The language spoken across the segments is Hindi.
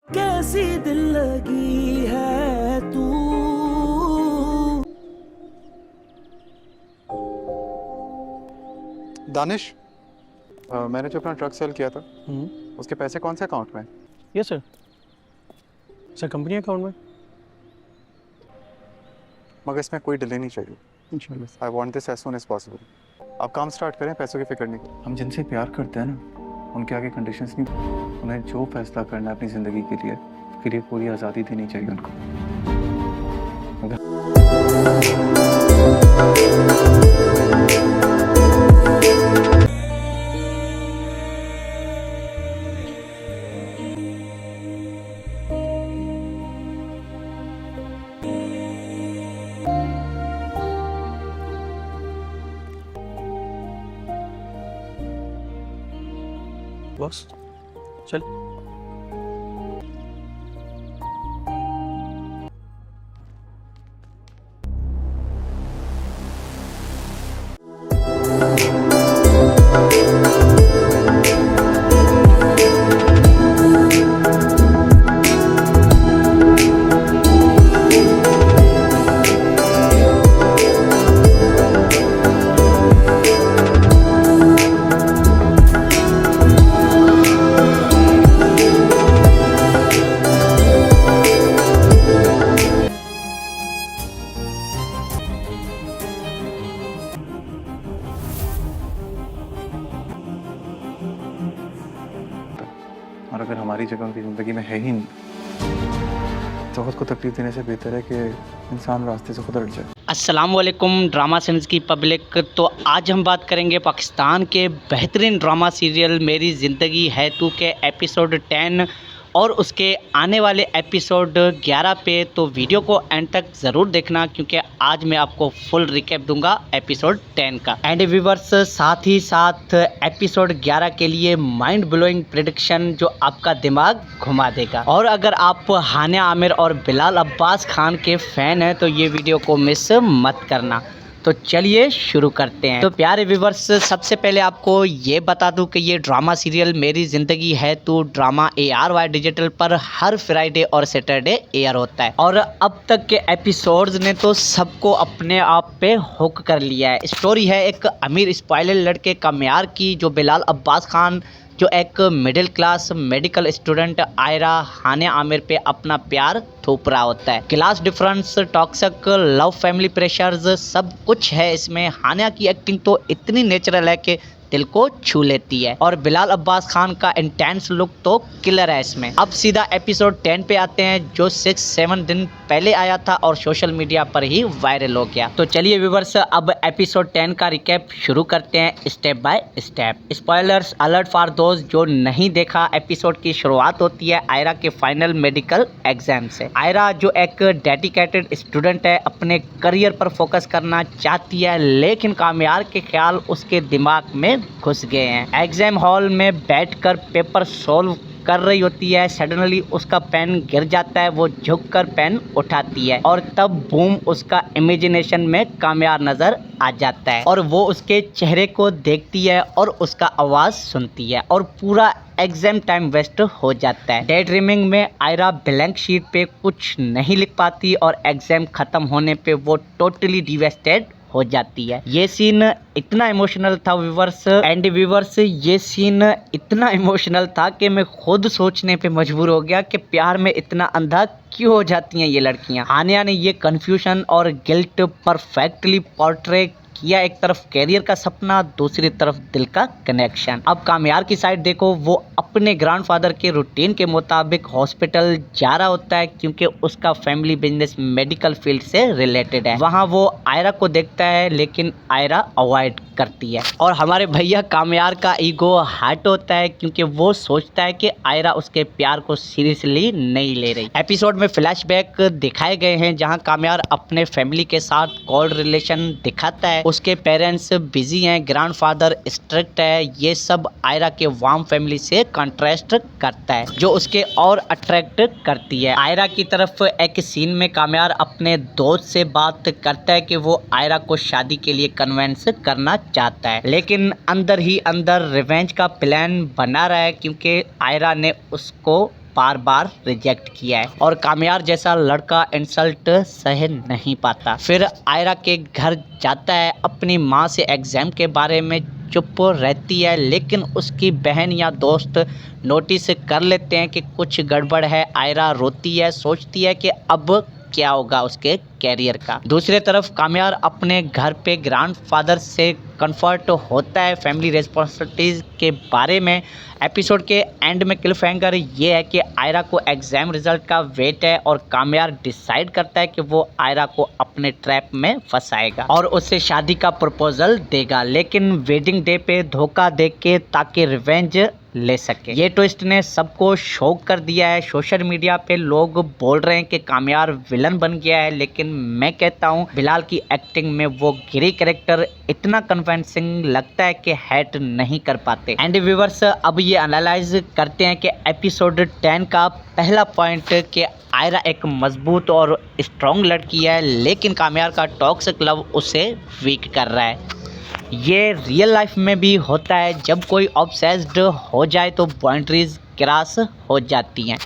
कैसी दिल लगी है तू। दानिश, मैंने जो अपना ट्रक सेल किया था उसके पैसे कौन से अकाउंट में? Yes sir. Sir company account में। मगर इसमें कोई डिले नहीं चाहिए। इंशाल्लाह। I want this as soon as possible. आप काम स्टार्ट करें, पैसों की फिक्र नहीं। हम जिनसे प्यार करते हैं ना, उनके आगे कंडीशंस नहीं। उन्हें जो फैसला करना है अपनी ज़िंदगी के लिए पूरी आज़ादी देनी चाहिए उनको। बॉस चल। और अगर हमारी जगह उनकी ज़िंदगी में है ही नहीं, तो खुद को तकलीफ देने से बेहतर है कि इंसान रास्ते से खुद हट जाए। अस्सलाम वालेकुम ड्रामा सीरीज़ की पब्लिक। तो आज हम बात करेंगे पाकिस्तान के बेहतरीन ड्रामा सीरियल मेरी ज़िंदगी है तू के एपिसोड 10 और उसके आने वाले एपिसोड 11 पे। तो वीडियो को एंड तक ज़रूर देखना क्योंकि आज मैं आपको फुल रिकैप दूंगा एपिसोड 10 का। एंड व्यूवर्स, साथ ही साथ एपिसोड 11 के लिए माइंड ब्लोइंग प्रेडिक्शन जो आपका दिमाग घुमा देगा। और अगर आप हानिया आमिर और बिलाल अब्बास खान के फ़ैन हैं तो ये वीडियो को मिस मत करना। तो चलिए शुरू करते हैं। तो प्यारे व्यूवर्स, सबसे पहले आपको ये बता दूं कि ये ड्रामा सीरियल मेरी ज़िंदगी है तो ड्रामा ARY डिजिटल पर हर फ्राइडे और सैटरडे एयर होता है। और अब तक के एपिसोड्स ने तो सबको अपने आप पे हुक कर लिया है। स्टोरी है एक अमीर स्पाइलर लड़के कामयार की, जो बिलाल अब्बास खान जो एक middle class medical student Ayra Hania Aamir पे अपना प्यार थोप रहा होता है। Class difference, toxic love, family pressures, सब कुछ है इसमें। हानिया की एक्टिंग तो इतनी नेचुरल है कि दिल को छू लेती है और बिलाल अब्बास खान का इंटेंस लुक तो किलर है इसमें। अब सीधा एपिसोड 10 पे आते हैं जो 6-7 दिन पहले आया था और सोशल मीडिया पर ही वायरल हो गया। तो चलिए व्यूवर्स, अब एपिसोड 10 का रिकैप शुरू करते हैं step by step. Spoilers alert for those जो नहीं देखा। एपिसोड की शुरुआत होती है आयरा के फाइनल मेडिकल एग्जाम से। आयरा जो एक डेडिकेटेड स्टूडेंट है, अपने करियर पर फोकस करना चाहती है, लेकिन कामयार के ख्याल उसके दिमाग में घुस गए हैं। एग्जाम हॉल में बैठकर पेपर सॉल्व कर रही होती है। सडनली उसका पेन गिर जाता है। वो झुककर पेन उठाती है और तब बूम, उसका इमेजिनेशन में कामयार नजर आ जाता है और वो उसके चेहरे को देखती है और उसका आवाज सुनती है और पूरा एग्जाम टाइम वेस्ट हो जाता है। डे ड्रीमिंग में आयरा ब्लैंक शीट पे कुछ नहीं लिख पाती और एग्जाम खत्म होने पे वो टोटली डिवेस्टेड हो जाती है। ये सीन इतना इमोशनल था व्यूवर्स, ये सीन इतना इमोशनल था कि मैं खुद सोचने पे मजबूर हो गया कि प्यार में इतना अंधा क्यों हो जाती हैं ये लड़कियां। हानिया ने ये कंफ्यूजन और गिल्ट परफेक्टली पोर्ट्रे किया। एक तरफ कैरियर का सपना, दूसरी तरफ दिल का कनेक्शन। अब कामयार की साइड देखो, वो अपने ग्रैंडफादर के रूटीन के मुताबिक हॉस्पिटल जा रहा होता है क्योंकि उसका फैमिली बिजनेस मेडिकल फील्ड से रिलेटेड है। वहाँ वो आयरा को देखता है लेकिन आयरा अवॉइड करती है और हमारे भैया कामयार का ईगो हर्ट होता है क्योंकि वो सोचता है कि आयरा उसके प्यार को सीरियसली नहीं ले रही। एपिसोड में फ्लैशबैक दिखाए गए हैं जहाँ कामयार अपने फैमिली के साथ कोल्ड रिलेशन दिखाता है। उसके पेरेंट्स बिजी हैं, ग्रैंडफादर स्ट्रिक्ट है। ये सब आयरा के वार्म फैमिली से कंट्रास्ट करता है जो उसके और अट्रैक्ट करती है। आयरा की तरफ एक सीन में कामयार अपने दोस्त से बात करता है कि वो आयरा को शादी के लिए कन्विंस करना चाहता है, लेकिन अंदर ही अंदर रिवेंज का प्लान बना रहा है क्योंकि आयरा ने उसको बार बार रिजेक्ट किया है और कामयार जैसा लड़का इंसल्ट सह नहीं पाता। फिर आयरा के घर जाता है, अपनी माँ से एग्जाम के बारे में चुप रहती है, लेकिन उसकी बहन या दोस्त नोटिस कर लेते हैं कि कुछ गड़बड़ है। आयरा रोती है, सोचती है कि अब क्या होगा उसके कैरियर का। दूसरी तरफ कामयार अपने घर पे ग्रैंडफादर से कंफर्ट होता है फैमिली रिस्पॉन्सिबिलिटीज़ के बारे में। एपिसोड के एंड में क्लिफहैंगर ये है कि आयरा को एग्जाम रिजल्ट का वेट है और कामयार डिसाइड करता है कि वो आयरा को अपने ट्रैप में फंसाएगा और उससे शादी का प्रपोजल देगा, लेकिन वेडिंग डे पे धोखा दे के ताकि रिवेंज ले सके। ये ट्विस्ट ने सबको शॉक कर दिया है। सोशल मीडिया पे लोग बोल रहे हैं कि कामयार विलन बन गया है, लेकिन मैं कहता हूँ बिलाल की एक्टिंग में वो गिरी कैरेक्टर इतना कन्विंसिंग लगता है कि हैट नहीं कर पाते। एंड व्यूअर्स, अब ये एनालाइज करते हैं कि एपिसोड 10 का पहला पॉइंट कि आयरा एक मजबूत और स्ट्रॉन्ग लड़की है, लेकिन कामयार का टॉक्सिक लव उसे वीक कर रहा है। ये रियल लाइफ में भी होता है, जब कोई ऑब्सेस्ड हो जाए तो बाउंड्रीज क्रॉस हो जाती हैं।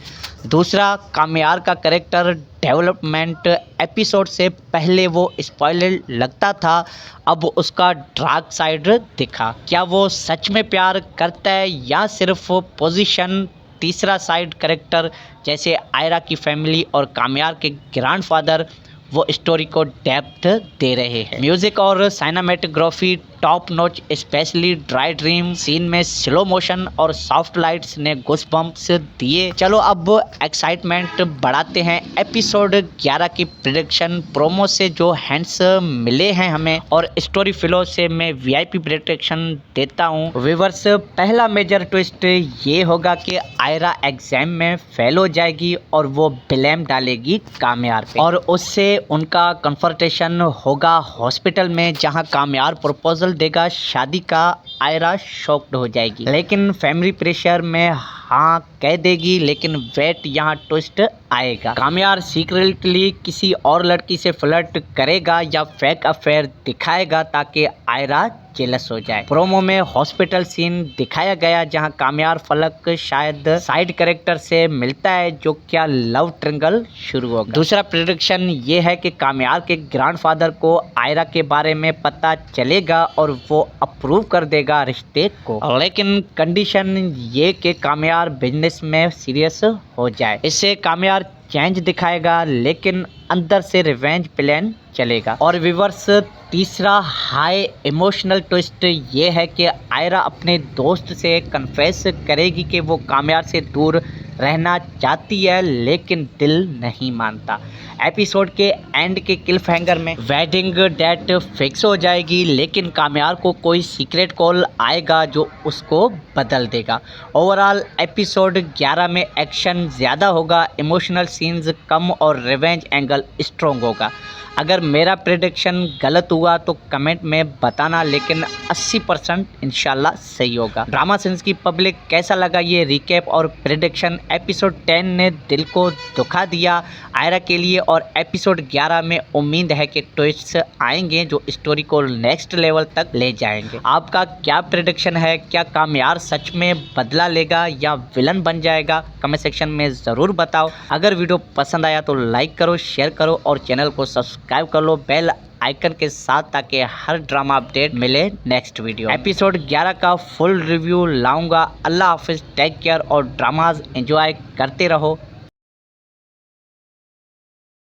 दूसरा, कामयार का कैरेक्टर डेवलपमेंट एपिसोड से पहले वो स्पॉइलर लगता था, अब उसका डार्क साइड दिखा। क्या वो सच में प्यार करता है या सिर्फ पोजीशन? तीसरा साइड कैरेक्टर जैसे आयरा की फैमिली और कामयार के ग्रैंडफादर वो स्टोरी को डेप्थ दे रहे हैं। म्यूजिक और cinematography top notch, specially dry dream scene में स्लो मोशन और सॉफ्ट लाइट्स ने गूज़बम्प्स दिए। चलो अब एक्साइटमेंट बढ़ाते हैं। एपिसोड 11 की प्रेडिक्शन प्रोमो से जो हैंड्स मिले हैं हमें और स्टोरी फ्लो से मैं वीआईपी प्रेडिक्शन देता हूँ। व्यूअर्स, पहला मेजर ट्विस्ट ये होगा कि आयरा एग्जाम में फेल हो जाएगी और वो ब्लेम डालेगी कामयार पे और उससे उनका कन्फर्टेशन होगा हॉस्पिटल में, जहां कामयार प्रपोजल देगा शादी का। आयरा शॉक्ड हो जाएगी, लेकिन फैमिली प्रेशर में हाँ कह देगी। लेकिन वेट, यहाँ ट्विस्ट आएगा। कामयार सीक्रेटली किसी और लड़की से फ्लर्ट करेगा या फेक अफेयर दिखाएगा ताकि आयरा जेलस हो जाए। प्रोमो में हॉस्पिटल सीन दिखाया गया जहां कामयार फलक शायद साइड कैरेक्टर से मिलता है, जो क्या लव ट्रिंगल शुरू होगा। दूसरा प्रेडिक्शन ये है कि कामयार के ग्रैंडफादर को आयरा के बारे में पता चलेगा और वो अप्रूव कर देगा रिश्ते को, लेकिन कंडीशन ये कि कामयार बिजनेस में सीरियस हो जाए। इससे कामयार चेंज दिखाएगा, लेकिन अंदर से रिवेंज प्लान चलेगा। और व्यूअर्स, तीसरा हाई इमोशनल ट्विस्ट ये है कि आयरा अपने दोस्त से कन्फेस करेगी कि वो कामयार से दूर रहना चाहती है, लेकिन दिल नहीं मानता। एपिसोड के एंड के क्लिफहैंगर में वेडिंग डेट फिक्स हो जाएगी, लेकिन कामयार को कोई सीक्रेट कॉल आएगा जो उसको बदल देगा। ओवरऑल एपिसोड 11 में एक्शन ज़्यादा होगा, इमोशनल सीन्स कम और रिवेंज एंगल स्ट्रॉन्ग होगा। अगर मेरा प्रेडिक्शन गलत हुआ तो कमेंट में बताना, लेकिन 80% इंशाल्लाह सही होगा। ड्रामा सेंस की पब्लिक कैसा लगा ये रिकैप और प्रेडिक्शन? एपिसोड 10 ने दिल को दुखा दिया आयरा के लिए और एपिसोड 11 में उम्मीद है कि ट्विस्ट्स आएंगे जो स्टोरी को नेक्स्ट लेवल तक ले जाएंगे। आपका क्या प्रेडिक्शन है? क्या कामयार सच में बदला लेगा या विलन बन जाएगा? कमेंट सेक्शन में ज़रूर बताओ। अगर वीडियो पसंद आया तो लाइक करो, शेयर करो और चैनल को सब्सक्राइब कर लो बेल आइकन के साथ, ताकि हर ड्रामा अपडेट मिले नेक्स्ट वीडियो। एपिसोड 11 का फुल रिव्यू लाऊंगा। अल्लाह हाफिज़, टेक केयर और ड्रामाज एंजॉय करते रहो।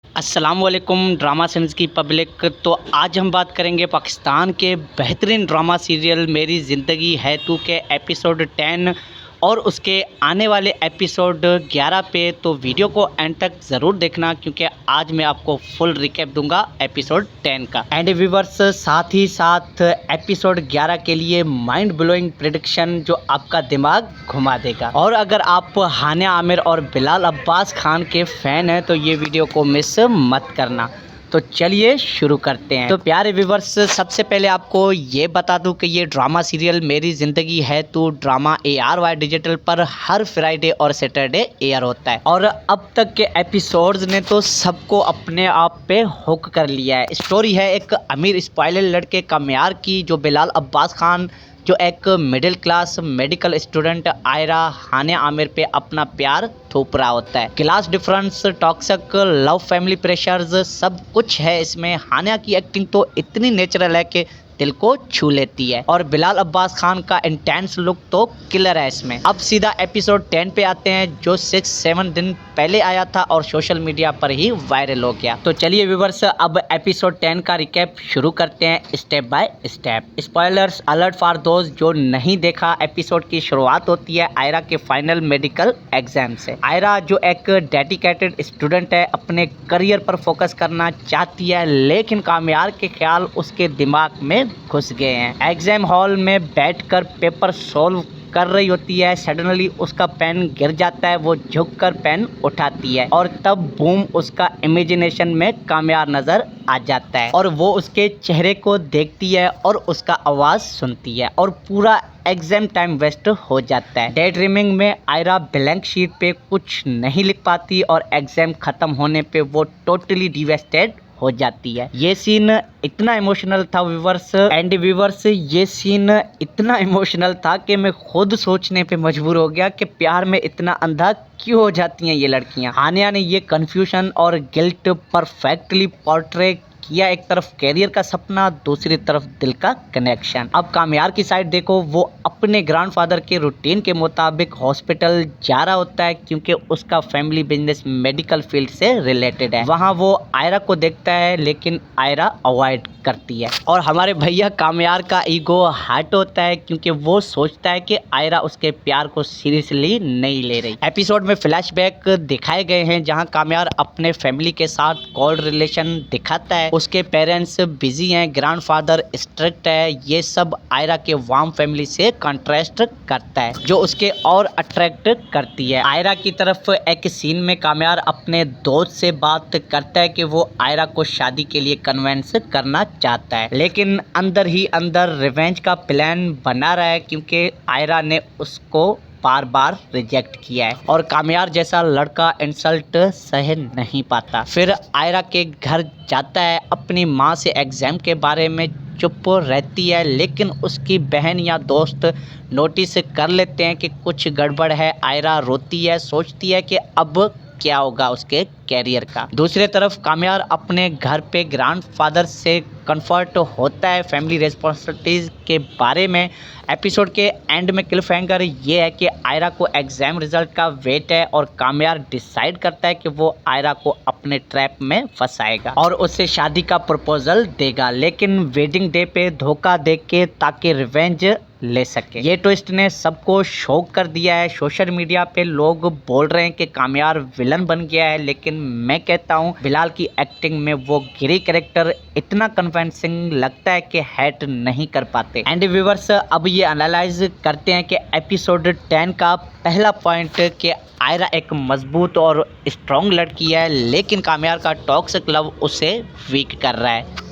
अस्सलाम वालेकुम ड्रामा सेंस की पब्लिक। तो आज हम बात करेंगे पाकिस्तान के बेहतरीन ड्रामा सीरियल मेरी ज़िंदगी है तू के एपिसोड 10 और उसके आने वाले एपिसोड 11 पे। तो वीडियो को एंड तक ज़रूर देखना, क्योंकि आज मैं आपको फुल रिकैप दूंगा एपिसोड 10 का। एंड व्यूअर्स, साथ ही साथ एपिसोड 11 के लिए माइंड ब्लोइंग प्रेडिक्शन जो आपका दिमाग घुमा देगा। और अगर आप हानिया आमिर और बिलाल अब्बास खान के फ़ैन हैं तो ये वीडियो को मिस मत करना। तो चलिए शुरू करते हैं। तो प्यारे व्यूवर्स, सबसे पहले आपको ये बता दूं कि ये ड्रामा सीरियल मेरी ज़िंदगी है तो ड्रामा ARY डिजिटल पर हर फ्राइडे और सैटरडे एयर होता है और अब तक के एपिसोड्स ने तो सबको अपने आप पे हुक कर लिया है। स्टोरी है एक अमीर स्पाइलर लड़के कामयार की जो बिलाल अब्बास खान जो एक middle class medical student Ayra Hania Aamir पे अपना प्यार थोप रहा होता है। Class difference, toxic love, family pressures सब कुछ है इसमें। हानिया की एक्टिंग तो इतनी नेचुरल है कि दिल को छू लेती है और बिलाल अब्बास खान का इंटेंस लुक तो किलर है इसमें। अब सीधा एपिसोड 10 पे आते हैं जो 6-7 दिन पहले आया था और सोशल मीडिया पर ही वायरल हो गया। तो चलिए व्यूवर्स, अब एपिसोड 10 का रिकैप शुरू करते हैं step by step. Spoilers alert for those जो नहीं देखा। एपिसोड की शुरुआत होती है आयरा के फाइनल मेडिकल एग्जाम से। आयरा जो एक डेडिकेटेड स्टूडेंट है, अपने करियर पर फोकस करना चाहती है, लेकिन कामयार के ख्याल उसके दिमाग में घुस गए हैं। एग्जाम हॉल में बैठकर पेपर सॉल्व कर रही होती है, सडनली उसका पेन गिर जाता है। वो झुककर पेन उठाती है और तब बूम, उसका इमेजिनेशन में कामयार नजर आ जाता है और वो उसके चेहरे को देखती है और उसका आवाज सुनती है और पूरा एग्जाम टाइम वेस्ट हो जाता है। डे ड्रीमिंग में आयरा ब्लैंक शीट पे कुछ नहीं लिख पाती और एग्जाम खत्म होने पे वो टोटली डिवेस्टेड हो जाती है। ये सीन इतना इमोशनल था व्यूवर्स, ये सीन इतना इमोशनल था कि मैं खुद सोचने पे मजबूर हो गया कि प्यार में इतना अंधा क्यों हो जाती हैं ये लड़कियां। हानिया ने ये कंफ्यूजन और गिल्ट परफेक्टली पोर्ट्रे किया। एक तरफ कैरियर का सपना, दूसरी तरफ दिल का कनेक्शन। अब कामयार की साइड देखो, वो अपने ग्रैंडफादर के रूटीन के मुताबिक हॉस्पिटल जा रहा होता है क्योंकि उसका फैमिली बिजनेस मेडिकल फील्ड से रिलेटेड है। वहाँ वो आयरा को देखता है लेकिन आयरा अवॉइड करती है और हमारे भैया कामयार का ईगो हर्ट होता है क्योंकि वो सोचता है कि आयरा उसके प्यार को सीरियसली नहीं ले रही। एपिसोड में फ्लैशबैक दिखाए गए हैं जहाँ कामयार अपने फैमिली के साथ कोल्ड रिलेशन दिखाता है। उसके पेरेंट्स बिजी हैं, ग्रैंडफादर स्ट्रिक्ट है। ये सब आयरा के वार्म फैमिली से कंट्रास्ट करता है जो उसके और अट्रैक्ट करती है। आयरा की तरफ एक सीन में कामयार अपने दोस्त से बात करता है कि वो आयरा को शादी के लिए कन्विंस करना चाहता है, लेकिन अंदर ही अंदर रिवेंज का प्लान बना रहा है क्योंकि आयरा ने उसको बार बार रिजेक्ट किया है और कामयार जैसा लड़का इंसल्ट सह नहीं पाता। फिर आयरा के घर जाता है, अपनी माँ से एग्जाम के बारे में चुप रहती है, लेकिन उसकी बहन या दोस्त नोटिस कर लेते हैं कि कुछ गड़बड़ है। आयरा रोती है, सोचती है कि अब क्या होगा उसके कैरियर का। दूसरी तरफ कामयार अपने घर पे ग्रैंडफादर से कंफर्ट होता है फैमिली रिस्पॉन्सिबिलिटीज के बारे में। एपिसोड के एंड में क्लिफहैंगर ये है कि आयरा को एग्जाम रिजल्ट का वेट है और कामयार डिसाइड करता है कि वो आयरा को अपने ट्रैप में फंसाएगा और उससे शादी का प्रपोजल देगा, लेकिन वेडिंग डे पे धोखा दे के ताकि रिवेंज ले सके। ये ट्विस्ट ने सबको शॉक कर दिया है। सोशल मीडिया पे लोग बोल रहे हैं कि कामयार विलन बन गया है, लेकिन मैं कहता हूँ बिलाल की एक्टिंग में वो गिरी कैरेक्टर इतना कन्विंसिंग लगता है कि हैट नहीं कर पाते। एंड व्यूवर्स, अब ये एनालाइज करते हैं कि एपिसोड 10 का पहला पॉइंट कि आयरा एक मजबूत और स्ट्रॉन्ग लड़की है, लेकिन कामयार का टॉक्सिक लव उसे वीक कर रहा है।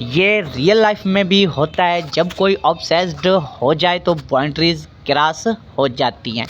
ये रियल लाइफ में भी होता है, जब कोई ऑब्सेस्ड हो जाए तो बाउंड्रीज क्रॉस हो जाती हैं।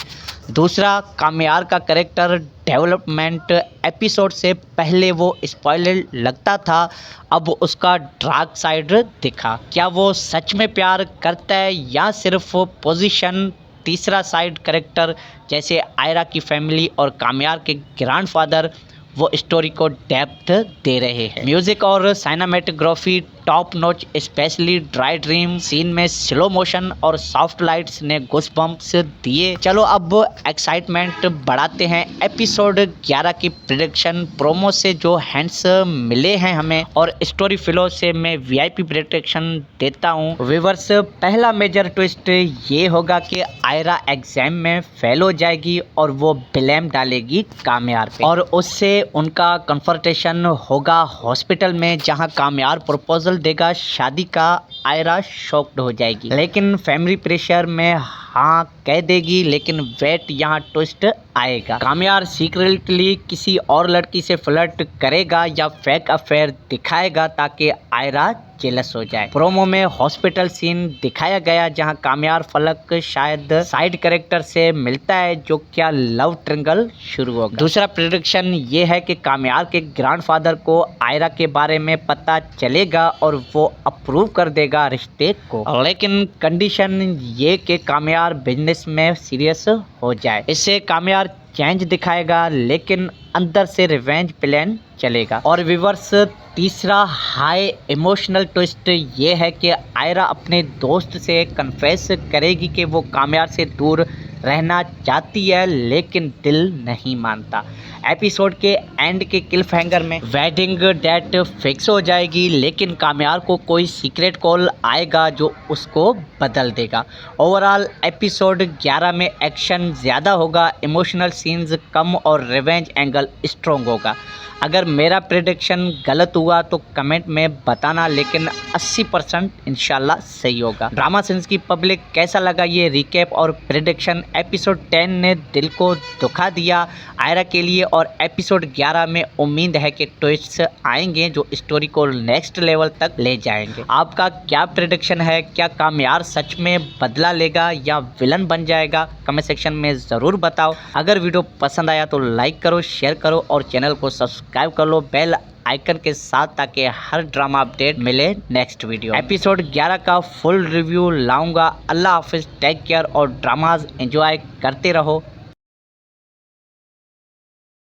दूसरा, कामयार का कैरेक्टर डेवलपमेंट एपिसोड से पहले वो स्पॉइलर लगता था, अब उसका डार्क साइड दिखा। क्या वो सच में प्यार करता है या सिर्फ पोजीशन? तीसरा साइड कैरेक्टर जैसे आयरा की फैमिली और कामयार के ग्रैंडफादर वो स्टोरी को डेप्थ दे रहे हैं। म्यूजिक और cinematography top notch, specially dry dream scene में स्लो मोशन और सॉफ्ट लाइट्स ने गूज़बम्प्स दिए। चलो अब एक्साइटमेंट बढ़ाते हैं। एपिसोड 11 की प्रेडिक्शन प्रोमो से जो हैंड्स मिले हैं हमें और स्टोरी फ्लो से मैं वीआईपी प्रेडिक्शन देता हूँ। व्यूअर्स, पहला मेजर ट्विस्ट ये होगा कि आयरा एग्जाम में फेल हो जाएगी और वो ब्लेम डालेगी कामयार पे और उससे उनका कन्फ्रंटेशन होगा हॉस्पिटल में, जहां कामयार प्रपोजल देगा शादी का। आयरा शॉक्ड हो जाएगी, लेकिन फैमिली प्रेशर में हाँ कह देगी, लेकिन वेट यहाँ ट्विस्ट आएगा। कामयार सीक्रेटली किसी और लड़की से फ्लर्ट करेगा या फेक अफेयर दिखाएगा ताकि आयरा जेलस हो जाए। प्रोमो में हॉस्पिटल सीन दिखाया गया जहां कामयार फलक शायद साइड कैरेक्टर से मिलता है, जो क्या लव ट्रिंगल शुरू होगा। दूसरा प्रेडिक्शन ये है कि कामयार के ग्रैंडफादर को आयरा के बारे में पता चलेगा और वो अप्रूव कर देगा रिश्ते को, लेकिन कंडीशन ये कि कामयार बिजनेस में सीरियस हो जाए। इससे कामयार चेंज दिखाएगा लेकिन अंदर से रिवेंज प्लान चलेगा। और व्यूअर्स, तीसरा हाई इमोशनल ट्विस्ट ये है कि आयरा अपने दोस्त से कन्फेस करेगी कि वो कामयार से दूर रहना चाहती है लेकिन दिल नहीं मानता। एपिसोड के एंड के क्लिफ हैंगर में वेडिंग डेट फिक्स हो जाएगी, लेकिन कामयार को कोई सीक्रेट कॉल आएगा जो उसको बदल देगा। ओवरऑल एपिसोड 11 में एक्शन ज़्यादा होगा, इमोशनल सीन्स कम और रिवेंज एंगल स्ट्रॉन्ग होगा। अगर मेरा प्रेडिक्शन गलत हुआ तो कमेंट में बताना, लेकिन 80% इंशाल्लाह सही होगा। ड्रामा सीन्स की पब्लिक कैसा लगा ये रिकैप और प्रेडिक्शन? एपिसोड 10 ने दिल को दुखा दिया आयरा के लिए, और एपिसोड 11 में उम्मीद है कि ट्विस्ट्स आएंगे जो स्टोरी को नेक्स्ट लेवल तक ले जाएंगे। आपका क्या प्रेडिक्शन है? क्या कामयार सच में बदला लेगा या विलन बन जाएगा? कमेंट सेक्शन में ज़रूर बताओ। अगर वीडियो पसंद आया तो लाइक करो, शेयर करो और चैनल को सब्सक्राइब कर लो बेल आइकन के साथ, ताकि हर ड्रामा अपडेट मिले नेक्स्ट वीडियो। एपिसोड 11 का फुल रिव्यू लाऊंगा। अल्लाह हाफिज, टेक केयर और ड्रामाज एंजॉय करते रहो।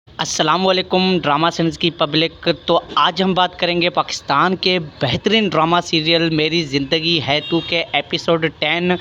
अस्सलाम वालेकुम ड्रामा सीन्स की पब्लिक। तो आज हम बात करेंगे पाकिस्तान के बेहतरीन ड्रामा सीरियल मेरी ज़िंदगी है तू के एपिसोड 10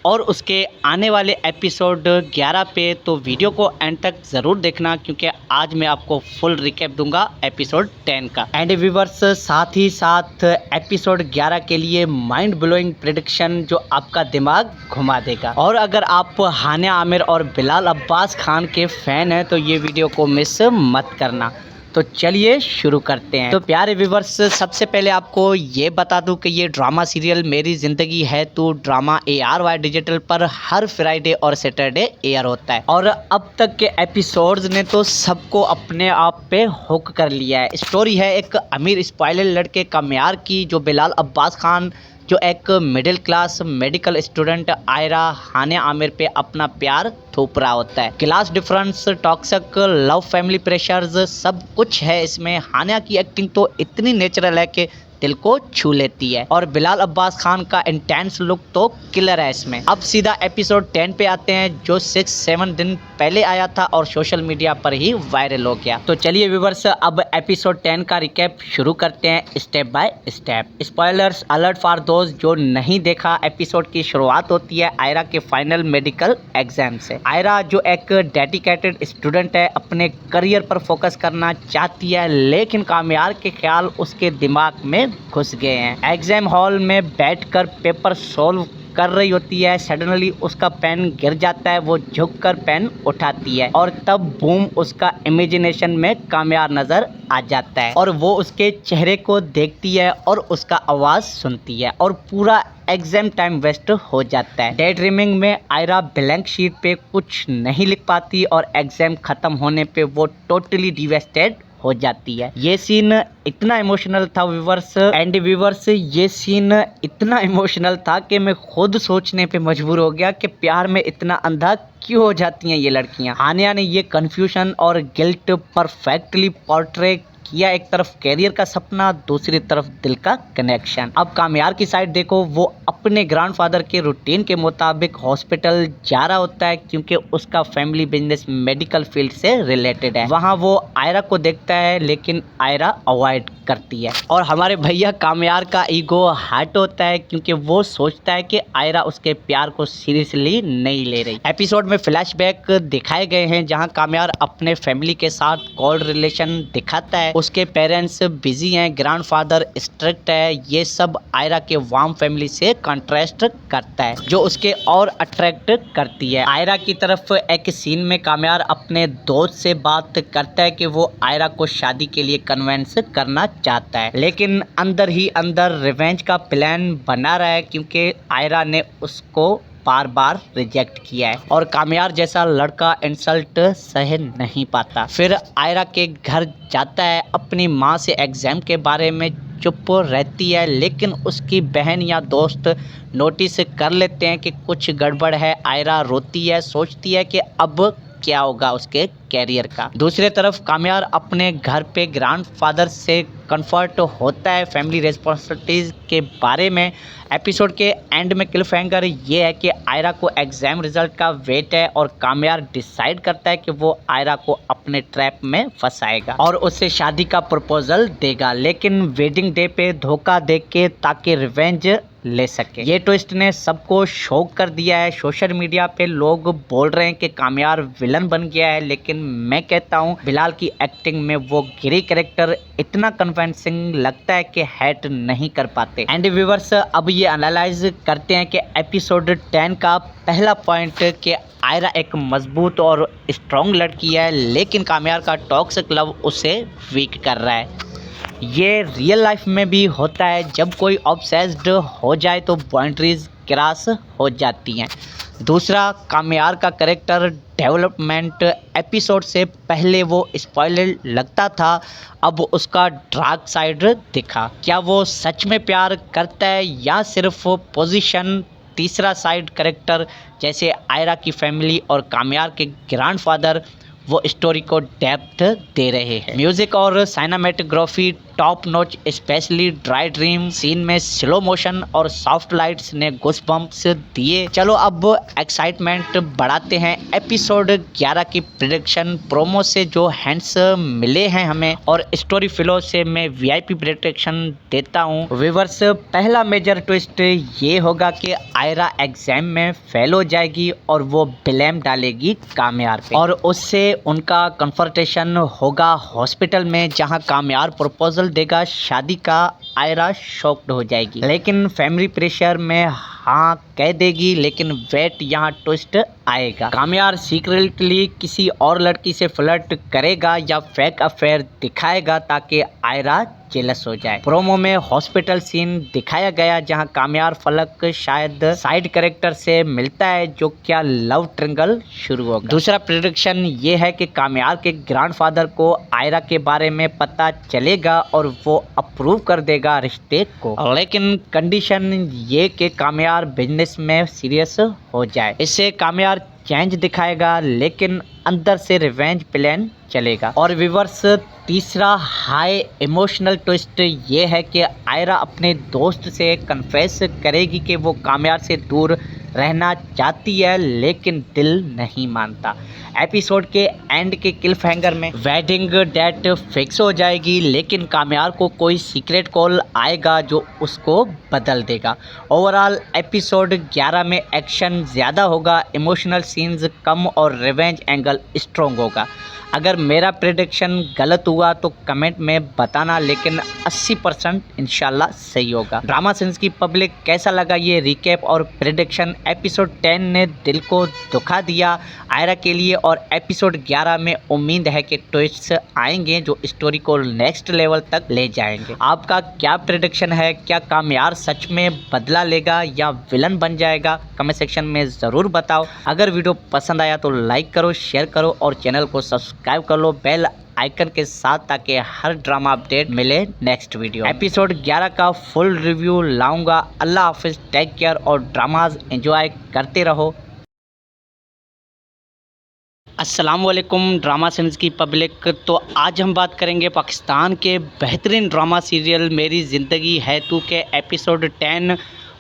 और उसके आने वाले एपिसोड 11 पे। तो वीडियो को एंड तक ज़रूर देखना, क्योंकि आज मैं आपको फुल रिकैप दूंगा एपिसोड 10 का। एंड व्यूअर्स, साथ ही साथ एपिसोड 11 के लिए माइंड ब्लोइंग प्रेडिक्शन जो आपका दिमाग घुमा देगा। और अगर आप हानिया आमिर और बिलाल अब्बास खान के फ़ैन हैं तो ये वीडियो को मिस मत करना। तो चलिए शुरू करते हैं। तो प्यारे व्यूवर्स, सबसे पहले आपको ये बता दूं कि ये ड्रामा सीरियल मेरी ज़िंदगी है तो ड्रामा ARY डिजिटल पर हर फ्राइडे और सैटरडे एयर होता है, और अब तक के एपिसोड्स ने तो सबको अपने आप पे हुक कर लिया है। स्टोरी है एक अमीर स्पाइलर लड़के कामयार की, जो बिलाल अब्बास खान जो एक middle class medical student Ayra Hania Aamir पे अपना प्यार थोप रहा होता है। Class difference, toxic love, family pressures सब कुछ है इसमें। हानिया की एक्टिंग तो इतनी नेचुरल है कि दिल को छू लेती है, और बिलाल अब्बास खान का इंटेंस लुक तो किलर है इसमें। अब सीधा एपिसोड 10 पे आते हैं, जो 6-7 दिन पहले आया था और सोशल मीडिया पर ही वायरल हो गया। तो चलिए व्यूवर्स, अब एपिसोड 10 का रिकैप शुरू करते हैं step by step. Spoilers alert for those जो नहीं देखा। एपिसोड की शुरुआत होती है आयरा के फाइनल मेडिकल एग्जाम से। आयरा जो एक डेडिकेटेड स्टूडेंट है, अपने करियर पर फोकस करना चाहती है, लेकिन कामयार के ख्याल उसके दिमाग में घुस गए हैं। एग्जाम हॉल में बैठकर पेपर सॉल्व कर रही होती है, सडनली उसका पेन गिर जाता है। वो झुककर पेन उठाती है और तब बूम, उसका इमेजिनेशन में कामयार नजर आ जाता है, और वो उसके चेहरे को देखती है और उसका आवाज़ सुनती है, और पूरा एग्जाम टाइम वेस्ट हो जाता है। डे ड्रीमिंग में आयरा ब्लैंक शीट पे कुछ नहीं लिख पाती और एग्जाम खत्म होने पे वो टोटली डिवेस्टेड हो जाती है। ये सीन इतना इमोशनल था व्यूवर्स, एंड व्यूवर्स ये सीन इतना इमोशनल था कि मैं खुद सोचने पे मजबूर हो गया कि प्यार में इतना अंधा क्यों हो जाती हैं ये लड़कियां। हानिया ने ये कन्फ्यूजन और गिल्ट परफेक्टली पोर्ट्रे किया। एक तरफ कैरियर का सपना, दूसरी तरफ दिल का कनेक्शन। अब कामयार की साइड देखो, वो अपने ग्रैंडफादर के रूटीन के मुताबिक हॉस्पिटल जा रहा होता है, क्योंकि उसका फैमिली बिजनेस मेडिकल फील्ड से रिलेटेड है। वहाँ वो आयरा को देखता है, लेकिन आयरा अवॉइड करती है, और हमारे भैया कामयार का ईगो हर्ट होता है, क्योंकि वो सोचता है कि आयरा उसके प्यार को सीरियसली नहीं ले रही। एपिसोड में फ्लैशबैक दिखाए गए हैं जहाँ कामयार अपने फैमिली के साथ कोल्ड रिलेशन दिखाता है। उसके पेरेंट्स बिजी हैं, ग्रैंडफादर स्ट्रिक्ट है। ये सब आयरा के वार्म फैमिली से कंट्रास्ट करता है, जो उसके और अट्रैक्ट करती है। आयरा की तरफ एक सीन में कामयार अपने दोस्त से बात करता है कि वो आयरा को शादी के लिए कन्विंस करना चाहता है, लेकिन अंदर ही अंदर रिवेंज का प्लान बना रहा है, क्योंकि आयरा ने उसको बार बार रिजेक्ट किया है और कामयार जैसा लड़का इंसल्ट सह नहीं पाता। फिर आयरा के घर जाता है, अपनी माँ से एग्जाम के बारे में चुप रहती है, लेकिन उसकी बहन या दोस्त नोटिस कर लेते हैं कि कुछ गड़बड़ है। आयरा रोती है, सोचती है कि अब क्या होगा उसके कैरियर का। दूसरी तरफ कामयार अपने घर पे ग्रैंडफादर से कंफर्ट होता है फैमिली रिस्पॉन्सिबिलिटीज़ के बारे में। एपिसोड के एंड में क्लिफहैंगर ये है कि आयरा को एग्जाम रिजल्ट का वेट है और कामयार डिसाइड करता है कि वो आयरा को अपने ट्रैप में फंसाएगा और उससे शादी का प्रपोजल देगा, लेकिन वेडिंग डे पे धोखा दे के ताकि रिवेंज ले सके। ये ट्विस्ट ने सबको शॉक कर दिया है। सोशल मीडिया पे लोग बोल रहे हैं कि कामयार विलन बन गया है, लेकिन मैं कहता हूँ बिलाल की एक्टिंग में वो गिरी कैरेक्टर इतना कन्विंसिंग लगता है कि हैट नहीं कर पाते। एंड व्यूअर्स, अब ये एनालाइज करते हैं कि एपिसोड 10 का पहला पॉइंट कि आयरा एक मजबूत और स्ट्रॉन्ग लड़की है, लेकिन कामयार का टॉक्सिक लव उसे वीक कर रहा है। ये रियल लाइफ में भी होता है, जब कोई ऑब्सेस्ड हो जाए तो बाउंड्रीज क्रॉस हो जाती हैं। दूसरा, कामयार का कैरेक्टर डेवलपमेंट एपिसोड से पहले वो स्पॉइलर लगता था, अब उसका डार्क साइड दिखा। क्या वो सच में प्यार करता है या सिर्फ पोजीशन? तीसरा साइड कैरेक्टर जैसे आयरा की फैमिली और कामयार के ग्रैंडफादर वो स्टोरी को डेप्थ दे रहे हैं। म्यूजिक और cinematography top notch, specially dry dream scene में स्लो मोशन और सॉफ्ट लाइट्स ने गूज़बम्प्स दिए। चलो अब एक्साइटमेंट बढ़ाते हैं। एपिसोड 11 की प्रेडिक्शन प्रोमो से जो हैंड्स मिले हैं हमें और स्टोरी फ्लो से मैं वीआईपी प्रेडिक्शन देता हूँ। व्यूअर्स, पहला मेजर ट्विस्ट ये होगा कि आयरा एग्जाम में फेल हो जाएगी और वो ब्लेम डालेगी कामयार पे और उससे उनका कन्फ्रंटेशन होगा हॉस्पिटल में, जहां कामयार प्रपोजल देगा शादी का। आयरा शॉक्ड हो जाएगी, लेकिन फैमिली प्रेशर में हाँ कह देगी। लेकिन वेट, यहाँ ट्विस्ट आएगा। कामयार सीक्रेटली किसी और लड़की से फ्लर्ट करेगा या फेक अफेयर दिखाएगा ताकि आयरा जेलस हो जाए। प्रोमो में हॉस्पिटल सीन दिखाया गया जहां कामयार फलक शायद साइड कैरेक्टर से मिलता है, जो क्या लव ट्रिंगल शुरू होगा। दूसरा प्रेडिक्शन ये है कि कामयार के ग्रैंडफादर को आयरा के बारे में पता चलेगा और वो अप्रूव कर देगा रिश्ते को, लेकिन कंडीशन ये कि कामयार बिजनेस में सीरियस हो जाए। इससे कामयार चेंज दिखाएगा, लेकिन अंदर से रिवेंज प्लान चलेगा। और व्यूअर्स, तीसरा हाई इमोशनल ट्विस्ट ये है कि आयरा अपने दोस्त से कन्फेस करेगी कि वो कामयार से दूर रहना चाहती है, लेकिन दिल नहीं मानता। एपिसोड के एंड के क्लिफहैंगर में वेडिंग डेट फिक्स हो जाएगी, लेकिन कामयार को कोई सीक्रेट कॉल आएगा जो उसको बदल देगा। ओवरऑल एपिसोड 11 में एक्शन ज़्यादा होगा, इमोशनल सीन्स कम और रिवेंज एंगल स्ट्रॉन्ग होगा। अगर मेरा प्रेडिक्शन गलत हुआ तो कमेंट में बताना, लेकिन 80% इंशाल्लाह सही होगा। ड्रामा सेंस की पब्लिक कैसा लगा ये रिकैप और प्रेडिक्शन? एपिसोड 10 ने दिल को दुखा दिया आयरा के लिए और एपिसोड 11 में उम्मीद है कि ट्विस्ट्स आएंगे जो स्टोरी को नेक्स्ट लेवल तक ले जाएंगे। आपका क्या प्रेडिक्शन है? क्या कामयार सच में बदला लेगा या विलन बन जाएगा? कमेंट सेक्शन में ज़रूर बताओ। अगर वीडियो पसंद आया तो लाइक करो, शेयर करो और चैनल को सब्सक्राइब कर लो बेल आइकन के साथ, ताकि हर ड्रामा अपडेट मिले नेक्स्ट वीडियो। एपिसोड 11 का फुल रिव्यू लाऊंगा। अल्लाह हाफिज़, टेक केयर और ड्रामाज एंजॉय करते रहो। अस्सलाम वालेकुम ड्रामा सेंस की पब्लिक। तो आज हम बात करेंगे पाकिस्तान के बेहतरीन ड्रामा सीरियल मेरी ज़िंदगी है तू के एपिसोड 10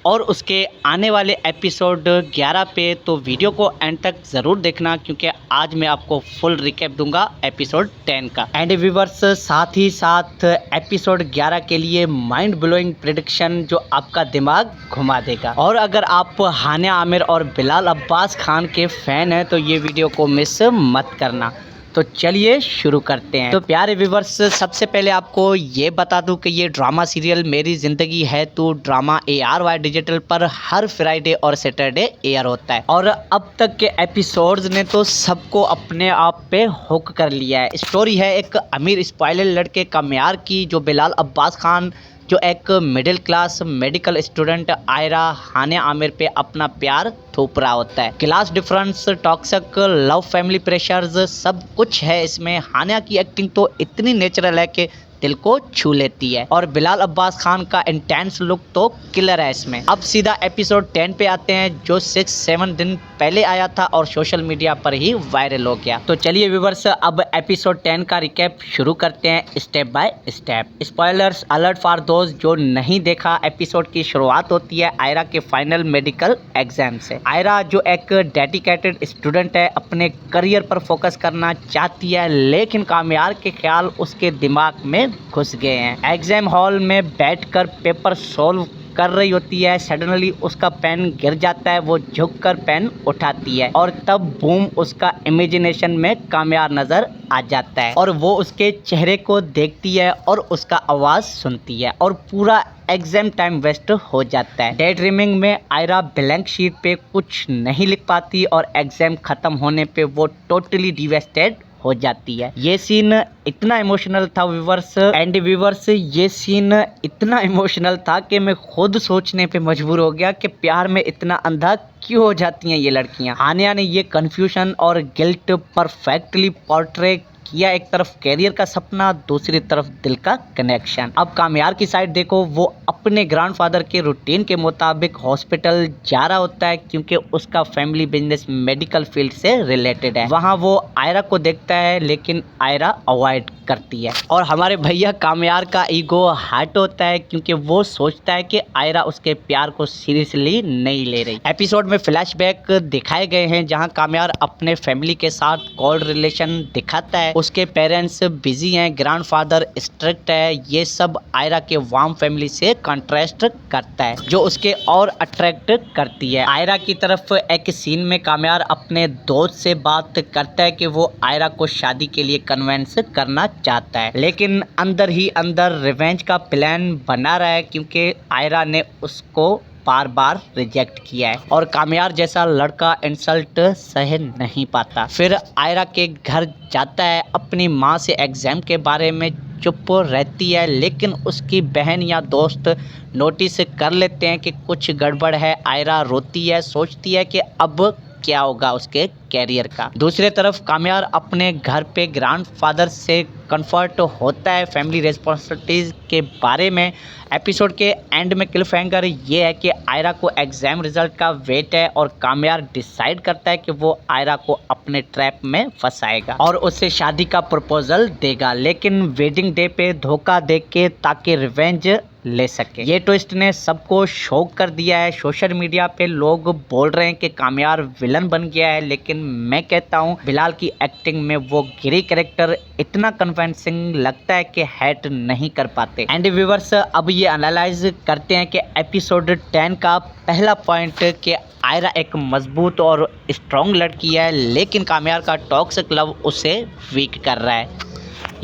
और उसके आने वाले एपिसोड 11 पे। तो वीडियो को एंड तक ज़रूर देखना, क्योंकि आज मैं आपको फुल रिकैप दूंगा एपिसोड 10 का। एंड व्यूअर्स, साथ ही साथ एपिसोड 11 के लिए माइंड ब्लोइंग प्रेडिक्शन जो आपका दिमाग घुमा देगा। और अगर आप हानिया आमिर और बिलाल अब्बास खान के फ़ैन हैं तो ये वीडियो को मिस मत करना। तो चलिए शुरू करते हैं। तो प्यारे व्यूवर्स, सबसे पहले आपको ये बता दूं कि ये ड्रामा सीरियल मेरी ज़िंदगी है तो ड्रामा ARY डिजिटल पर हर फ्राइडे और सैटरडे एयर होता है और अब तक के एपिसोड्स ने तो सबको अपने आप पे हुक कर लिया है। स्टोरी है एक अमीर स्पॉइलर लड़के कामयार की, जो बिलाल अब्बास खान जो एक middle class medical student Ayra Hania Aamir पे अपना प्यार थोप रहा होता है। Class difference, toxic love, family pressures, सब कुछ है इसमें। हानिया की एक्टिंग तो इतनी नेचुरल है कि दिल को छू लेती है और बिलाल अब्बास खान का इंटेंस लुक तो किलर है इसमें। अब सीधा एपिसोड 10 पे आते हैं, जो 6-7 दिन पहले आया था और सोशल मीडिया पर ही वायरल हो गया। तो चलिए व्यूवर्स, अब एपिसोड 10 का रिकैप शुरू करते हैं step by step. Spoilers alert for those जो नहीं देखा। एपिसोड की शुरुआत होती है आयरा के फाइनल मेडिकल एग्जाम से। आयरा जो एक डेडिकेटेड स्टूडेंट है, अपने करियर पर फोकस करना चाहती है, लेकिन कामयार के ख्याल उसके दिमाग में घुस गए हैं। एग्जाम हॉल में बैठकर पेपर सॉल्व कर रही होती है, सडनली उसका पेन गिर जाता है। वो झुककर पेन उठाती है और तब बूम, उसका इमेजिनेशन में कामयार नजर आ जाता है और वो उसके चेहरे को देखती है और उसका आवाज सुनती है और पूरा एग्जाम टाइम वेस्ट हो जाता है। डे ड्रीमिंग में आयरा ब्लैंक शीट पे कुछ नहीं लिख पाती और एग्जाम खत्म होने पे वो टोटली डिवेस्टेड हो जाती है। ये सीन इतना इमोशनल था व्यूवर्स, ये सीन इतना इमोशनल था कि मैं खुद सोचने पे मजबूर हो गया कि प्यार में इतना अंधा क्यों हो जाती हैं ये लड़कियां। हानिया ने ये कंफ्यूजन और गिल्ट परफेक्टली पोर्ट्रे किया। एक तरफ कैरियर का सपना, दूसरी तरफ दिल का कनेक्शन। अब कामयार की साइड देखो, वो अपने ग्रैंडफादर के रूटीन के मुताबिक हॉस्पिटल जा रहा होता है क्योंकि उसका फैमिली बिजनेस मेडिकल फील्ड से रिलेटेड है। वहाँ वो आयरा को देखता है लेकिन आयरा अवॉइड करती है और हमारे भैया कामयार का ईगो हर्ट होता है क्योंकि वो सोचता है कि आयरा उसके प्यार को सीरियसली नहीं ले रही। एपिसोड में फ्लैशबैक दिखाए गए हैं जहाँ कामयार अपने फैमिली के साथ कोल्ड रिलेशन दिखाता है। उसके पेरेंट्स बिजी हैं, ग्रैंडफादर स्ट्रिक्ट है। ये सब आयरा के वार्म फैमिली से कंट्रास्ट करता है जो उसके और अट्रैक्ट करती है। आयरा की तरफ एक सीन में कामयार अपने दोस्त से बात करता है कि वो आयरा को शादी के लिए कन्विंस करना चाहता है, लेकिन अंदर ही अंदर रिवेंज का प्लान बना रहा है क्योंकि आयरा ने उसको बार बार रिजेक्ट किया है और कामयार जैसा लड़का इंसल्ट सह नहीं पाता। फिर आयरा के घर जाता है, अपनी माँ से एग्जाम के बारे में चुप रहती है, लेकिन उसकी बहन या दोस्त नोटिस कर लेते हैं कि कुछ गड़बड़ है। आयरा रोती है, सोचती है कि अब क्या होगा उसके कैरियर का। दूसरी तरफ कामयार अपने घर पे ग्रैंडफादर से कंफर्ट होता है फैमिली रिस्पॉन्सिबिलिटीज के बारे में। एपिसोड के एंड में क्लिफहैंगर ये है कि आयरा को एग्जाम रिजल्ट का वेट है और कामयार डिसाइड करता है कि वो आयरा को अपने ट्रैप में फंसाएगा और उससे शादी का प्रपोजल देगा, लेकिन वेडिंग डे पे धोखा दे के ताकि रिवेंज ले सके। ये ट्विस्ट ने सबको शॉक कर दिया है। सोशल मीडिया पे लोग बोल रहे हैं कि कामयार विलन बन गया है, लेकिन मैं कहता हूँ बिलाल की एक्टिंग में वो गिरी कैरेक्टर इतना कन्विंसिंग लगता है कि हैट नहीं कर पाते। एंड व्यूवर्स, अब ये एनालाइज करते हैं कि एपिसोड 10 का पहला पॉइंट कि आयरा एक मजबूत और स्ट्रॉन्ग लड़की है, लेकिन कामयार का टॉक्सिक लव उसे वीक कर रहा है।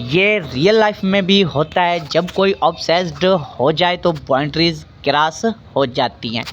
ये रियल लाइफ में भी होता है, जब कोई ऑब्सेस्ड हो जाए तो बाउंड्रीज क्रॉस हो जाती हैं।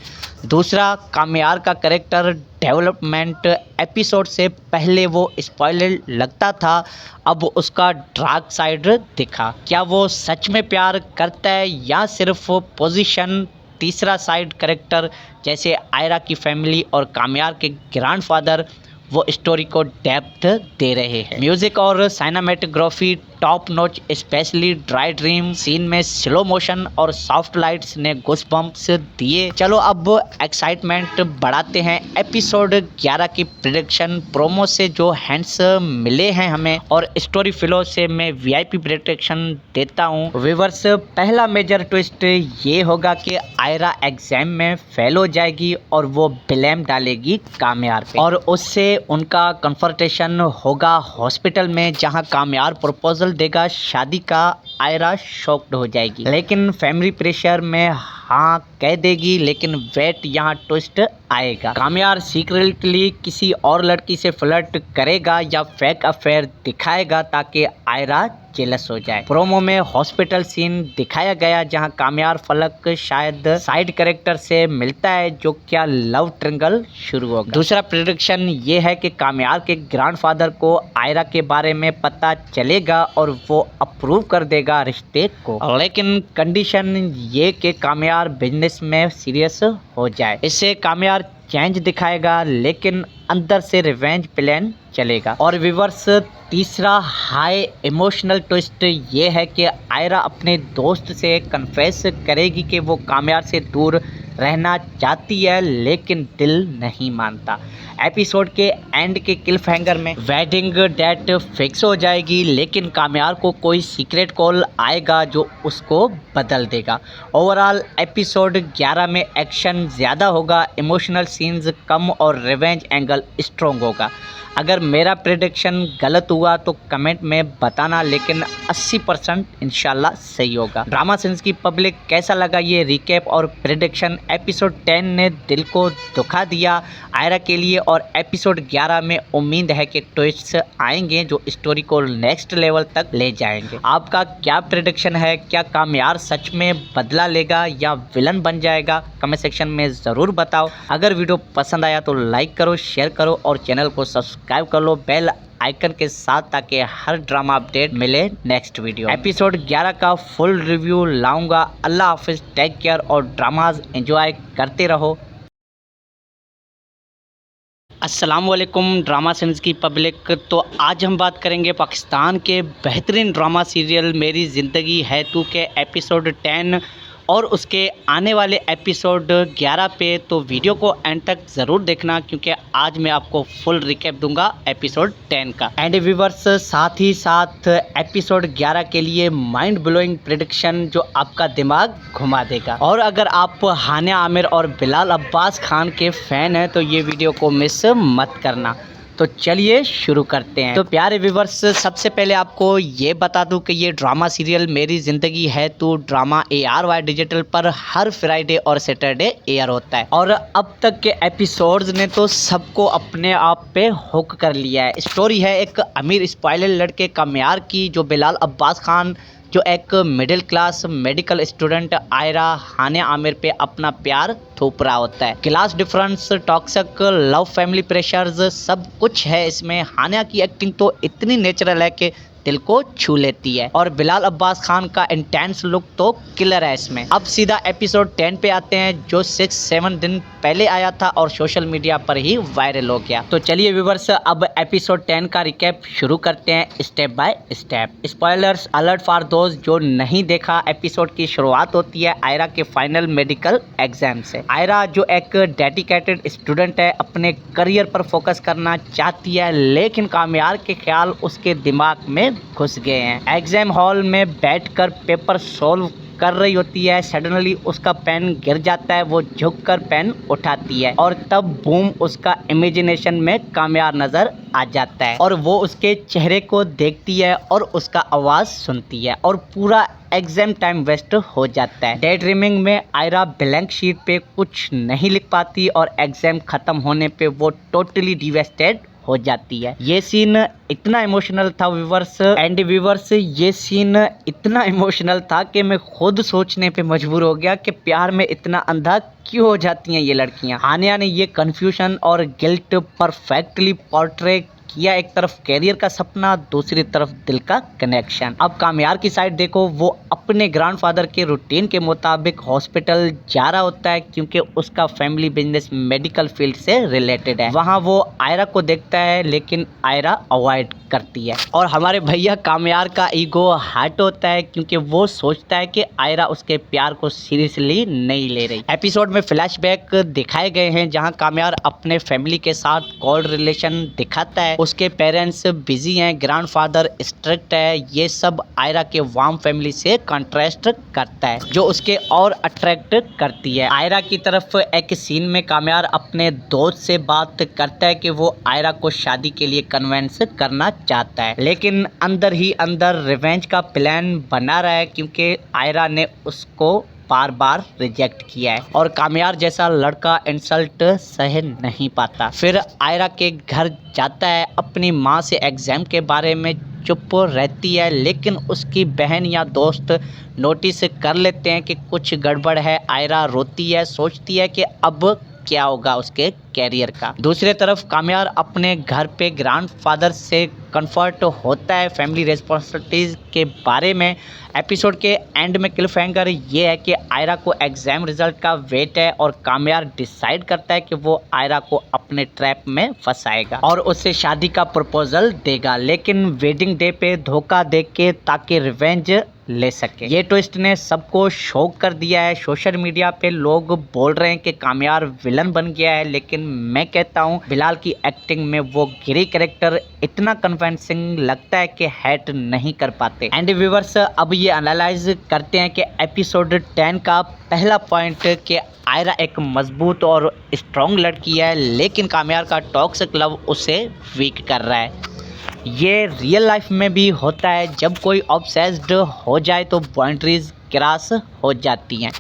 दूसरा, कामयार का कैरेक्टर डेवलपमेंट एपिसोड से पहले वो स्पॉइलर लगता था, अब उसका डार्क साइड दिखा। क्या वो सच में प्यार करता है या सिर्फ पोजीशन? तीसरा साइड कैरेक्टर जैसे आयरा की फैमिली और कामयार के ग्रैंडफादर वो स्टोरी को डेप्थ दे रहे हैं। म्यूजिक और cinematography top notch, specially dry dream scene में स्लो मोशन और सॉफ्ट लाइट्स ने गूज़बम्प्स दिए। चलो अब एक्साइटमेंट बढ़ाते हैं। एपिसोड 11 की प्रेडिक्शन प्रोमो से जो हैंड्स मिले हैं हमें और स्टोरी फ्लो से मैं वीआईपी प्रेडिक्शन देता हूँ। व्यूअर्स, पहला मेजर ट्विस्ट ये होगा कि आयरा एग्जाम में फेल हो जाएगी और वो ब्लेम डालेगी कामयार पे और उससे उनका कन्फ्रंटेशन होगा हॉस्पिटल में, जहां कामयार प्रपोजल देगा शादी का। आयरा शॉक्ड हो जाएगी, लेकिन फैमिली प्रेशर में हाँ कह देगी। लेकिन वेट, यहाँ ट्विस्ट आएगा। कामयार सीक्रेटली किसी और लड़की से फ्लर्ट करेगा या फेक अफेयर दिखाएगा ताकि आयरा जेलस हो जाए। प्रोमो में हॉस्पिटल सीन दिखाया गया जहां कामयार फलक शायद साइड कैरेक्टर से मिलता है, जो क्या लव ट्रिंगल शुरू होगा। दूसरा प्रेडिक्शन ये है कि कामयार के ग्रैंडफादर को आयरा के बारे में पता चलेगा और वो अप्रूव कर देगा रिश्ते को, लेकिन कंडीशन ये कि कामयार बिजनेस में सीरियस हो जाए। इससे कामयार चेंज दिखाएगा लेकिन अंदर से रिवेंज प्लान चलेगा। और व्यूअर्स, तीसरा हाई इमोशनल ट्विस्ट ये है कि आयरा अपने दोस्त से कन्फेस करेगी कि वो कामयार से दूर रहना चाहती है लेकिन दिल नहीं मानता। एपिसोड के एंड के क्लिफ हैंगर में वेडिंग डेट फिक्स हो जाएगी लेकिन कामयार को कोई सीक्रेट कॉल आएगा जो उसको बदल देगा। ओवरऑल एपिसोड 11 में एक्शन ज़्यादा होगा, इमोशनल सीन्स कम और रिवेंज एंगल स्ट्रॉन्ग होगा। अगर मेरा प्रेडिक्शन गलत हुआ तो कमेंट में बताना, लेकिन 80% इंशाल्लाह सही होगा। ड्रामा सेंस की पब्लिक कैसा लगा ये रिकैप और प्रेडिक्शन? एपिसोड 10 ने दिल को दुखा दिया आयरा के लिए और एपिसोड 11 में उम्मीद है कि ट्विस्ट्स आएंगे जो स्टोरी को नेक्स्ट लेवल तक ले जाएंगे। आपका क्या प्रेडिक्शन है? क्या कामयार सच में बदला लेगा या विलन बन जाएगा? कमेंट सेक्शन में ज़रूर बताओ। अगर वीडियो पसंद आया तो लाइक करो, शेयर करो और चैनल को सब्सक्राइब कर लो बेल आइकन के साथ, ताकि हर ड्रामा अपडेट मिले नेक्स्ट वीडियो। एपिसोड 11 का फुल रिव्यू लाऊंगा। अल्लाह हाफिज़, टेक केयर और ड्रामाज एंजॉय करते रहो। अस्सलाम वालेकुम ड्रामा सेंस की पब्लिक। तो आज हम बात करेंगे पाकिस्तान के बेहतरीन ड्रामा सीरियल मेरी ज़िंदगी है तू के एपिसोड 10 और उसके आने वाले एपिसोड 11 पे। तो वीडियो को एंड तक ज़रूर देखना क्योंकि आज मैं आपको फुल रिकैप दूंगा एपिसोड 10 का। एंड व्यूअर्स, साथ ही साथ एपिसोड 11 के लिए माइंड ब्लोइंग प्रेडिक्शन जो आपका दिमाग घुमा देगा। और अगर आप हानिया आमिर और बिलाल अब्बास खान के फ़ैन हैं तो ये वीडियो को मिस मत करना। तो चलिए शुरू करते हैं। तो प्यारे व्यूवर्स, सबसे पहले आपको ये बता दूं कि ये ड्रामा सीरियल मेरी ज़िंदगी है तो ड्रामा ARY डिजिटल पर हर फ्राइडे और सैटरडे एयर होता है। और अब तक के एपिसोड्स ने तो सबको अपने आप पे हुक कर लिया है। स्टोरी है एक अमीर स्पाइलर लड़के कामयार की जो बिलाल अब्बास खान जो एक middle class medical student Ayra Hania Aamir पे अपना प्यार थोप रहा होता है। Class difference, toxic love, family pressures सब कुछ है इसमें। हानिया की एक्टिंग तो इतनी नेचुरल है कि दिल को छू लेती है और बिलाल अब्बास खान का इंटेंस लुक तो किलर है इसमें। अब सीधा एपिसोड 10 पे आते हैं जो 6-7 दिन पहले आया था और सोशल मीडिया पर ही वायरल हो गया। तो चलिए व्यूवर्स, अब एपिसोड 10 का रिकैप शुरू करते हैं step by step. Spoilers alert for those जो नहीं देखा। एपिसोड की शुरुआत होती है आयरा के फाइनल मेडिकल एग्जाम से। आयरा जो एक डेडिकेटेड स्टूडेंट है, अपने करियर पर फोकस करना चाहती है लेकिन कामयार के ख्याल उसके दिमाग में घुस गए हैं। एग्जाम हॉल में बैठकर पेपर सॉल्व कर रही होती है। सडनली उसका पेन गिर जाता है, वो झुककर पेन उठाती है और तब बूम उसका इमेजिनेशन में कामयार नजर आ जाता है और वो उसके चेहरे को देखती है और उसका आवाज़ सुनती है और पूरा एग्जाम टाइम वेस्ट हो जाता है। डे ड्रीमिंग में आयरा ब्लैंक शीट पे कुछ नहीं लिख पाती और एग्जाम खत्म होने पे वो टोटली डिवेस्टेड हो जाती है। ये सीन इतना इमोशनल था व्यूवर्स ये सीन इतना इमोशनल था कि मैं खुद सोचने पे मजबूर हो गया कि प्यार में इतना अंधा क्यों हो जाती हैं ये लड़कियां। हानिया ने ये कन्फ्यूजन और गिल्ट परफेक्टली पोर्ट्रे किया। एक तरफ कैरियर का सपना, दूसरी तरफ दिल का कनेक्शन। अब कामयार की साइड देखो, वो अपने ग्रैंडफादर के रूटीन के मुताबिक हॉस्पिटल जा रहा होता है क्योंकि उसका फैमिली बिजनेस मेडिकल फील्ड से रिलेटेड है। वहाँ वो आयरा को देखता है लेकिन आयरा अवॉइड करती है और हमारे भैया कामयार का ईगो हर्ट होता है क्योंकि वो सोचता है कि आयरा उसके प्यार को सीरियसली नहीं ले रही। एपिसोड में फ्लैशबैक दिखाए गए हैं जहाँ कामयार अपने फैमिली के साथ कोल्ड रिलेशन दिखाता है। उसके पेरेंट्स बिजी हैं, ग्रैंडफादर स्ट्रिक्ट है। ये सब आयरा के वार्म फैमिली से कंट्रास्ट करता है जो उसके और अट्रैक्ट करती है। आयरा की तरफ एक सीन में कामयार अपने दोस्त से बात करता है कि वो आयरा को शादी के लिए कन्विंस करना चाहता है लेकिन अंदर ही अंदर रिवेंज का प्लान बना रहा है क्योंकि आयरा ने उसको बार बार रिजेक्ट किया है और कामयार जैसा लड़का इंसल्ट सह नहीं पाता। फिर आयरा के घर जाता है, अपनी माँ से एग्जाम के बारे में चुप रहती है लेकिन उसकी बहन या दोस्त नोटिस कर लेते हैं कि कुछ गड़बड़ है। आयरा रोती है, सोचती है कि अब क्या होगा उसके कैरियर का। दूसरी तरफ कामयार अपने घर पे ग्रैंडफादर से कंफर्ट होता है फैमिली रिस्पॉन्सिबिलिटीज़ के बारे में। एपिसोड के एंड में क्लिफहैंगर ये है कि आयरा को एग्ज़ाम रिजल्ट का वेट है और कामयार डिसाइड करता है कि वो आयरा को अपने ट्रैप में फंसाएगा और उससे शादी का प्रपोजल देगा, लेकिन वेडिंग डे पे धोखा दे के ताकि रिवेंज ले सके। ये ट्विस्ट ने सबको शॉक कर दिया है। सोशल मीडिया पे लोग बोल रहे हैं कि कामयार विलन बन गया है, लेकिन मैं कहता हूँ बिलाल की एक्टिंग में वो गिरी कैरेक्टर इतना कन्विंसिंग लगता है कि हैट नहीं कर पाते। एंड व्यूअर्स, अब ये एनालाइज करते हैं कि एपिसोड 10 का पहला पॉइंट कि आयरा एक मजबूत और स्ट्रॉन्ग लड़की है, लेकिन कामयार का टॉक्सिक लव उसे वीक कर रहा है। ये रियल लाइफ में भी होता है, जब कोई ऑब्सेस्ड हो जाए तो बाउंड्रीज क्रॉस हो जाती हैं।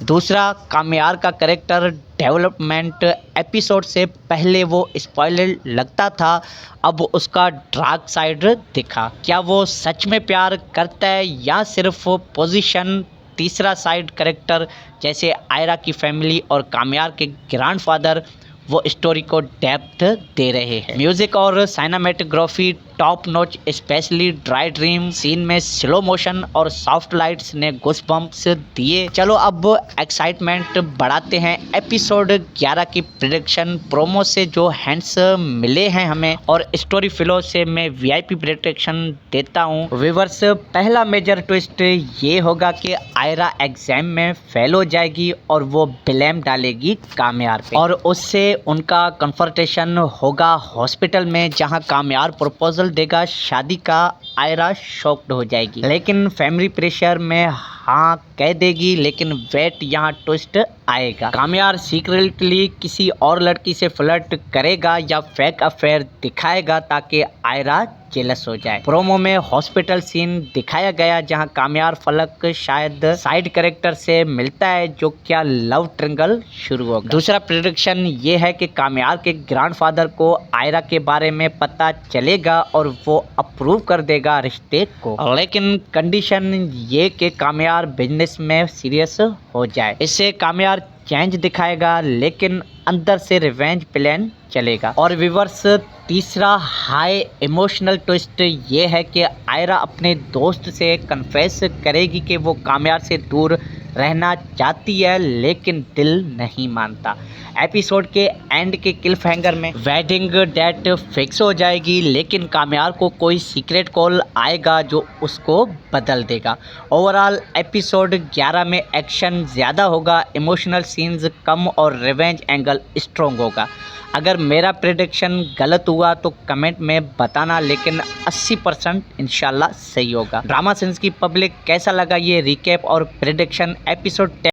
दूसरा, कामयार का कैरेक्टर डेवलपमेंट एपिसोड से पहले वो स्पॉइलर लगता था, अब उसका डार्क साइड दिखा। क्या वो सच में प्यार करता है या सिर्फ पोजीशन? तीसरा साइड कैरेक्टर जैसे आयरा की फैमिली और कामयार के ग्रैंडफादर वो स्टोरी को डेप्थ दे रहे हैं। म्यूजिक और cinematography top notch, specially dry dream scene में स्लो मोशन और सॉफ्ट लाइट्स ने गूज़बम्प्स दिए। चलो अब एक्साइटमेंट बढ़ाते हैं। एपिसोड 11 की प्रेडिक्शन प्रोमो से जो हैंड्स मिले हैं हमें और स्टोरी फ्लो से मैं वीआईपी प्रेडिक्शन देता हूँ। व्यूअर्स, पहला मेजर ट्विस्ट ये होगा कि आयरा एग्जाम में फेल हो जाएगी और वो ब्लेम डालेगी कामयार पे और उससे उनका कन्फ्रंटेशन होगा हॉस्पिटल में, जहां कामयार प्रपोजल देगा शादी का। आयरा शॉक्ड हो जाएगी, लेकिन फैमिली प्रेशर में हाँ कह देगी। लेकिन वेट, यहाँ ट्विस्ट आएगा। कामयार सीक्रेटली किसी और लड़की से फ्लर्ट करेगा या फेक अफेयर दिखाएगा ताकि आयरा जेलस हो जाए। प्रोमो में हॉस्पिटल सीन दिखाया गया जहां कामयार फलक शायद साइड कैरेक्टर से मिलता है, जो क्या लव ट्रिंगल शुरू होगा। दूसरा प्रेडिक्शन ये है कि कामयार के ग्रैंडफादर को आयरा के बारे में पता चलेगा और वो अप्रूव कर देगा रिश्ते को, लेकिन कंडीशन ये कि कामयार बिजनेस में सीरियस हो जाए। इससे कामयार चेंज दिखाएगा, लेकिन अंदर से रिवेंज प्लान चलेगा। और व्यूअर्स, तीसरा हाई इमोशनल ट्विस्ट ये है कि आयरा अपने दोस्त से कन्फेस करेगी कि वो कामयार से दूर रहना चाहती है, लेकिन दिल नहीं मानता। एपिसोड के एंड के क्लिफहैंगर में वेडिंग डेट फिक्स हो जाएगी, लेकिन कामयार को कोई सीक्रेट कॉल आएगा जो उसको बदल देगा। ओवरऑल एपिसोड 11 में एक्शन ज़्यादा होगा, इमोशनल सीन्स कम और रिवेंज एंगल स्ट्रॉन्ग होगा। अगर मेरा प्रेडिक्शन गलत हुआ तो कमेंट में बताना, लेकिन 80% इंशाल्लाह सही होगा। ड्रामा सेंस की पब्लिक कैसा लगा ये रिकैप और प्रेडिक्शन एपिसोड